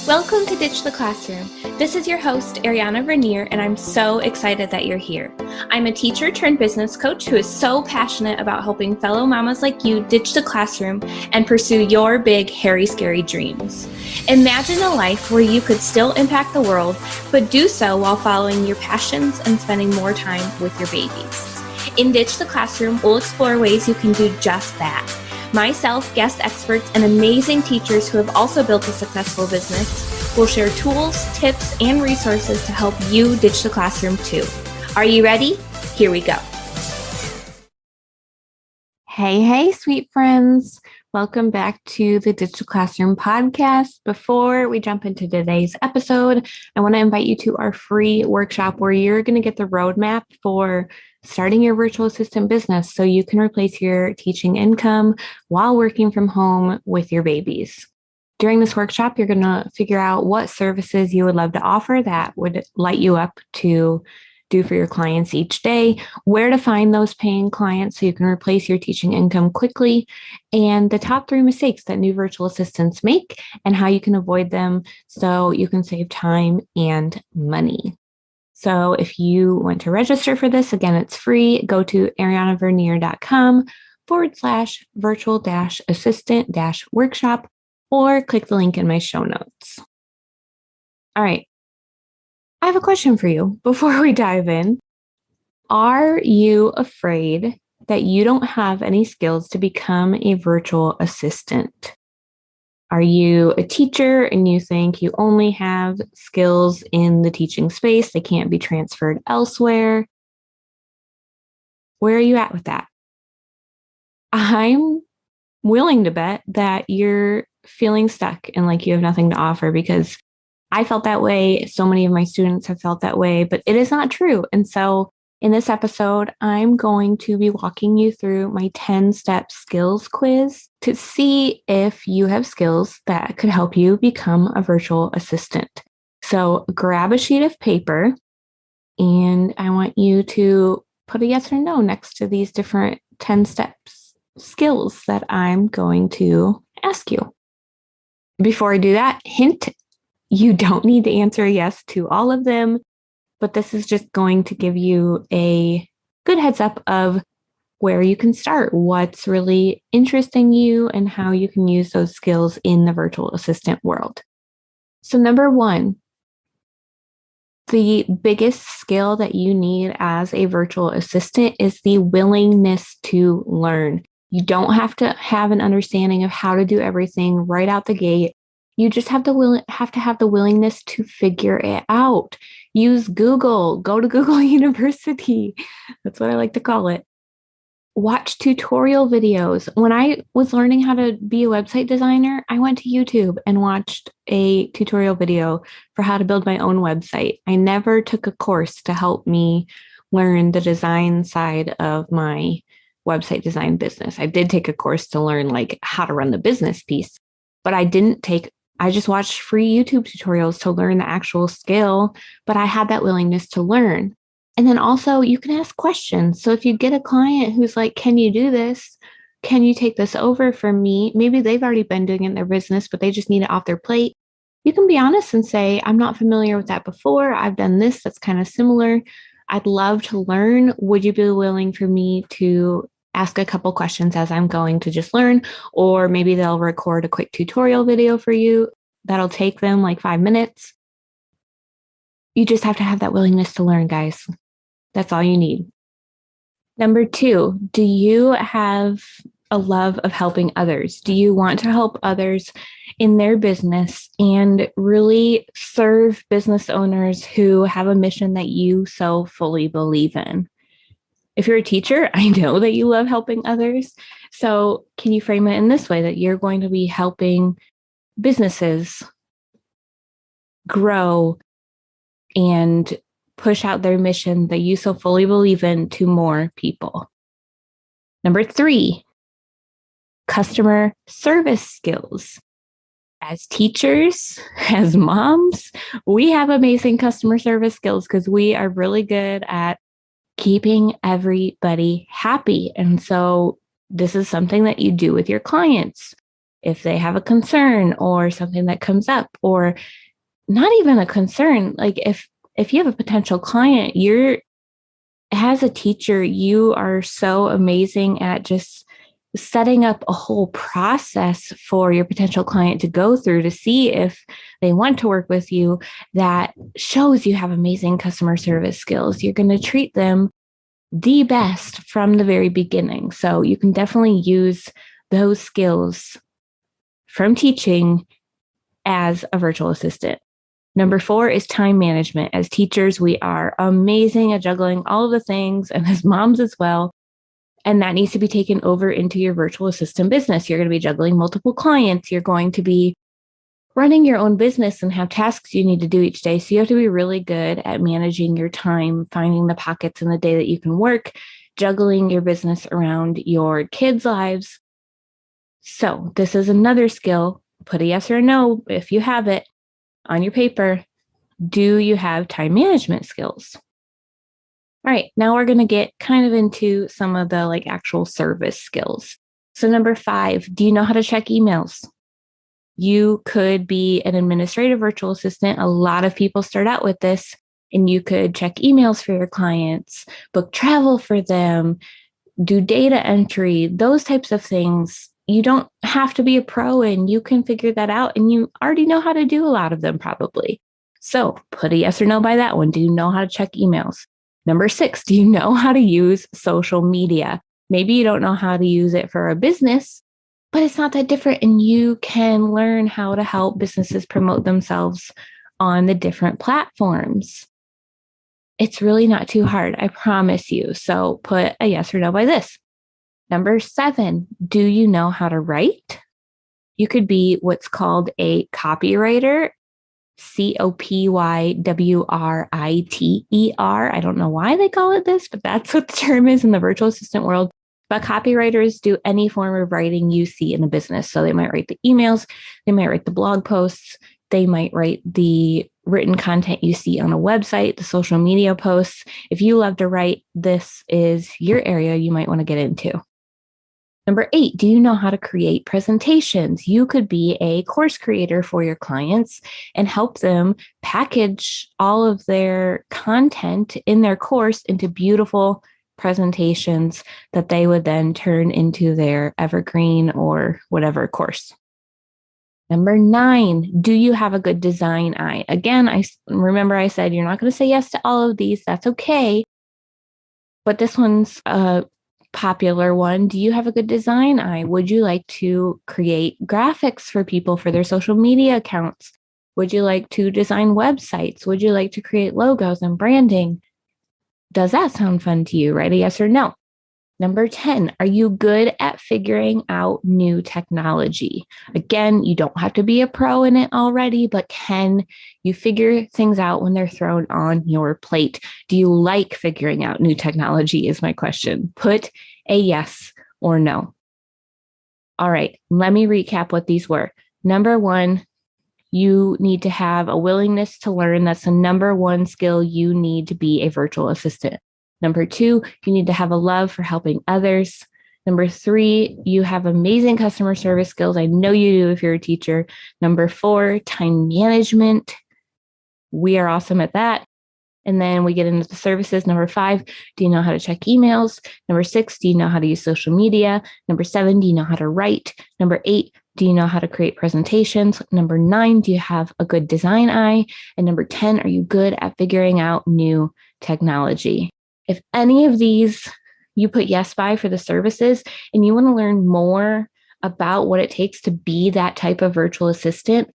Welcome to Ditch the Classroom. This is your host, Ariana Vernier, and I'm so excited that you're here. I'm a teacher turned business coach who is so passionate about helping fellow mamas like you ditch the classroom and pursue your big, hairy, scary dreams. Imagine a life where you could still impact the world, but do so while following your passions and spending more time with your babies. In Ditch the Classroom, we'll explore ways you can do just that. Myself, guest experts, and amazing teachers who have also built a successful business will share tools, tips, and resources to help you ditch the classroom too. Are you ready? Here we go. Hey, sweet friends. Welcome back to the Ditch the Classroom podcast. Before we jump into today's episode, I want to invite you to our free workshop where you're going to get the roadmap for starting your virtual assistant business so you can replace your teaching income while working from home with your babies. During this workshop, you're going to figure out what services you would love to offer that would light you up to do for your clients each day, where to find those paying clients so you can replace your teaching income quickly, and the top 3 mistakes that new virtual assistants make and how you can avoid them so you can save time and money. So if you want to register for this, again, it's free. Go to arianavernier.com/virtual-assistant-workshop or click the link in my show notes. All right. I have a question for you before we dive in. Are you afraid that you don't have any skills to become a virtual assistant? Are you a teacher and you think you only have skills in the teaching space? They can't be transferred elsewhere. Where are you at with that? I'm willing to bet that you're feeling stuck and like you have nothing to offer, because I felt that way. So many of my students have felt that way, but it is not true. And so in this episode, I'm going to be walking you through my 10-step skills quiz to see if you have skills that could help you become a virtual assistant. So grab a sheet of paper and I want you to put a yes or no next to these different 10 steps skills that I'm going to ask you. Before I do that, hint, you don't need to answer yes to all of them, but this is just going to give you a good heads up of where you can start, what's really interesting you, and how you can use those skills in the virtual assistant world. So number 1, the biggest skill that you need as a virtual assistant is the willingness to learn. You don't have to have an understanding of how to do everything right out the gate. You just have to have the willingness to figure it out. Use Google. Go to Google University. That's what I like to call it. Watch tutorial videos. When I was learning how to be a website designer, I went to YouTube and watched a tutorial video for how to build my own website. I never took a course to help me learn the design side of my website design business. I did take a course to learn like how to run the business piece, but I just watched free YouTube tutorials to learn the actual skill, but I had that willingness to learn. And then also you can ask questions. So if you get a client who's like, can you do this? Can you take this over for me? Maybe they've already been doing it in their business, but they just need it off their plate. You can be honest and say, I'm not familiar with that before. I've done this that's kind of similar. I'd love to learn. Would you be willing for me to ask a couple questions as I'm going to just learn? Or maybe they'll record a quick tutorial video for you that'll take them like 5 minutes. You just have to have that willingness to learn, guys. That's all you need. Number 2, do you have a love of helping others? Do you want to help others in their business and really serve business owners who have a mission that you so fully believe in? If you're a teacher, I know that you love helping others. So can you frame it in this way, that you're going to be helping businesses grow and push out their mission that you so fully believe in to more people? Number 3, customer service skills. As teachers, as moms, we have amazing customer service skills because we are really good at keeping everybody happy. And so this is something that you do with your clients. if they have a concern or something that comes up, or not even a concern. Like if you have a potential client, you're as a teacher, you are so amazing at just setting up a whole process for your potential client to go through to see if they want to work with you. That shows you have amazing customer service skills. You're going to treat them the best from the very beginning. So you can definitely use those skills from teaching as a virtual assistant. Number 4 is time management. As teachers, we are amazing at juggling all of the things, and as moms as well. And that needs to be taken over into your virtual assistant business. You're going to be juggling multiple clients. You're going to be running your own business and have tasks you need to do each day. So you have to be really good at managing your time, finding the pockets in the day that you can work, juggling your business around your kids' lives. So this is another skill. Put a yes or no if you have it on your paper. Do you have time management skills? All right, now we're going to get kind of into some of the actual service skills. So number 5, do you know how to check emails? You could be an administrative virtual assistant. A lot of people start out with this, and you could check emails for your clients, book travel for them, do data entry, those types of things. You don't have to be a pro, and you can figure that out, and you already know how to do a lot of them probably. So put a yes or no by that one. Do you know how to check emails? Number 6, do you know how to use social media? Maybe you don't know how to use it for a business, but it's not that different, and you can learn how to help businesses promote themselves on the different platforms. It's really not too hard, I promise you. So put a yes or no by this. Number 7, do you know how to write? You could be what's called a copywriter, COPYWRITER. I don't know why they call it this, but that's what the term is in the virtual assistant world. But copywriters do any form of writing you see in a business. So they might write the emails, they might write the blog posts, they might write the written content you see on a website, the social media posts. If you love to write, this is your area you might want to get into. Number 8, do you know how to create presentations? You could be a course creator for your clients and help them package all of their content in their course into beautiful presentations that they would then turn into their evergreen or whatever course. Number 9, do you have a good design eye? Again, I said you're not going to say yes to all of these. That's okay. But this one's popular one. Do you have a good design eye? Would you like to create graphics for people for their social media accounts? Would you like to design websites? Would you like to create logos and branding? Does that sound fun to you? Write a yes or no. Number 10, are you good at figuring out new technology? Again, you don't have to be a pro in it already, but can you figure things out when they're thrown on your plate? Do you like figuring out new technology is my question. Put a yes or no. All right, let me recap what these were. Number 1, you need to have a willingness to learn. That's the number 1 skill you need to be a virtual assistant. Number 2, you need to have a love for helping others. Number 3, you have amazing customer service skills. I know you do if you're a teacher. Number 4, time management. We are awesome at that. And then we get into the services. Number 5, do you know how to check emails? Number 6, do you know how to use social media? Number 7, do you know how to write? Number 8, do you know how to create presentations? Number 9, do you have a good design eye? And number 10, are you good at figuring out new technology? If any of these you put yes by for the services and you want to learn more about what it takes to be that type of virtual assistant,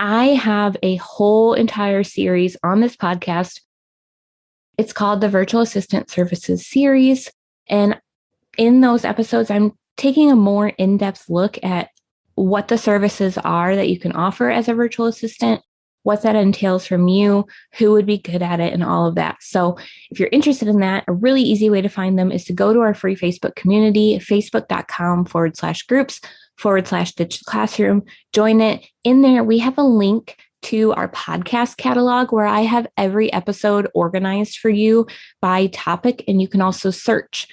I have a whole entire series on this podcast. It's called the Virtual Assistant Services Series. And in those episodes, I'm taking a more in-depth look at what the services are that you can offer as a virtual assistant, what that entails from you, who would be good at it, and all of that. So if you're interested in that, a really easy way to find them is to go to our free Facebook community, facebook.com/groups/Ditch the Classroom. Join it. In there, we have a link to our podcast catalog where I have every episode organized for you by topic, and you can also search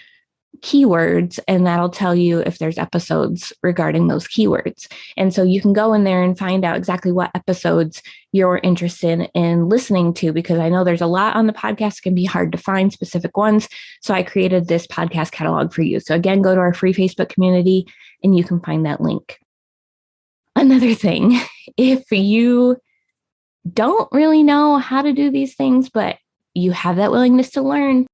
keywords, and that'll tell you if there's episodes regarding those keywords. And so you can go in there and find out exactly what episodes you're interested in listening to, because I know there's a lot on the podcast. It can be hard to find specific ones. So I created this podcast catalog for you. So again, go to our free Facebook community and you can find that link. Another thing, if you don't really know how to do these things, but you have that willingness to learn,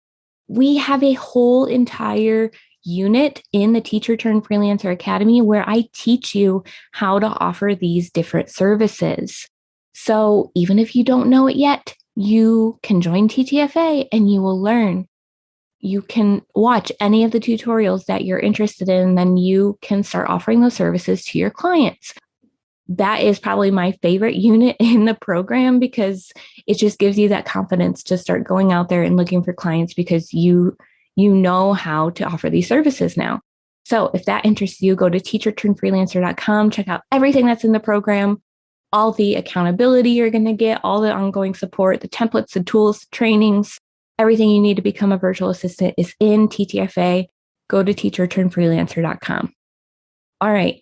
we have a whole entire unit in the Teacher Turned Freelancer Academy where I teach you how to offer these different services. So even if you don't know it yet, you can join TTFA and you will learn. You can watch any of the tutorials that you're interested in, and then you can start offering those services to your clients. That is probably my favorite unit in the program, because it just gives you that confidence to start going out there and looking for clients, because you know how to offer these services now. So if that interests you, go to teacherturnedfreelancer.com, check out everything that's in the program, all the accountability you're going to get, all the ongoing support, the templates, the tools, the trainings, everything you need to become a virtual assistant is in TTFA. Go to teacherturnedfreelancer.com. All right.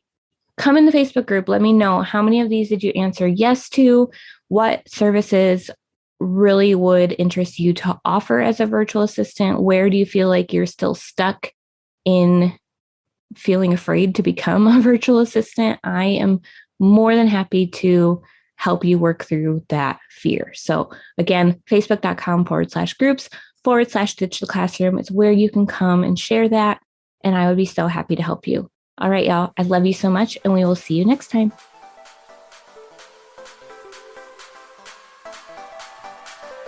Come in the Facebook group. Let me know, how many of these did you answer yes to? What services really would interest you to offer as a virtual assistant? Where do you feel like you're still stuck in feeling afraid to become a virtual assistant? I am more than happy to help you work through that fear. So again, facebook.com/groups/Ditch the Classroom is where you can come and share that. And I would be so happy to help you. All right, y'all. I love you so much, and we will see you next time.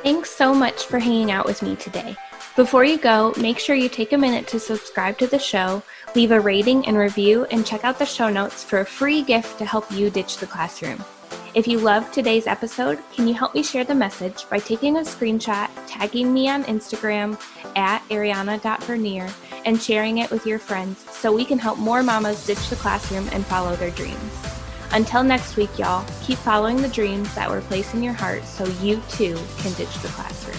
Thanks so much for hanging out with me today. Before you go, make sure you take a minute to subscribe to the show, leave a rating and review, and check out the show notes for a free gift to help you ditch the classroom. If you loved today's episode, can you help me share the message by taking a screenshot, tagging me on Instagram @ariana.vernier, and sharing it with your friends so we can help more mamas ditch the classroom and follow their dreams. Until next week, y'all, keep following the dreams that were placed in your heart so you too can ditch the classroom.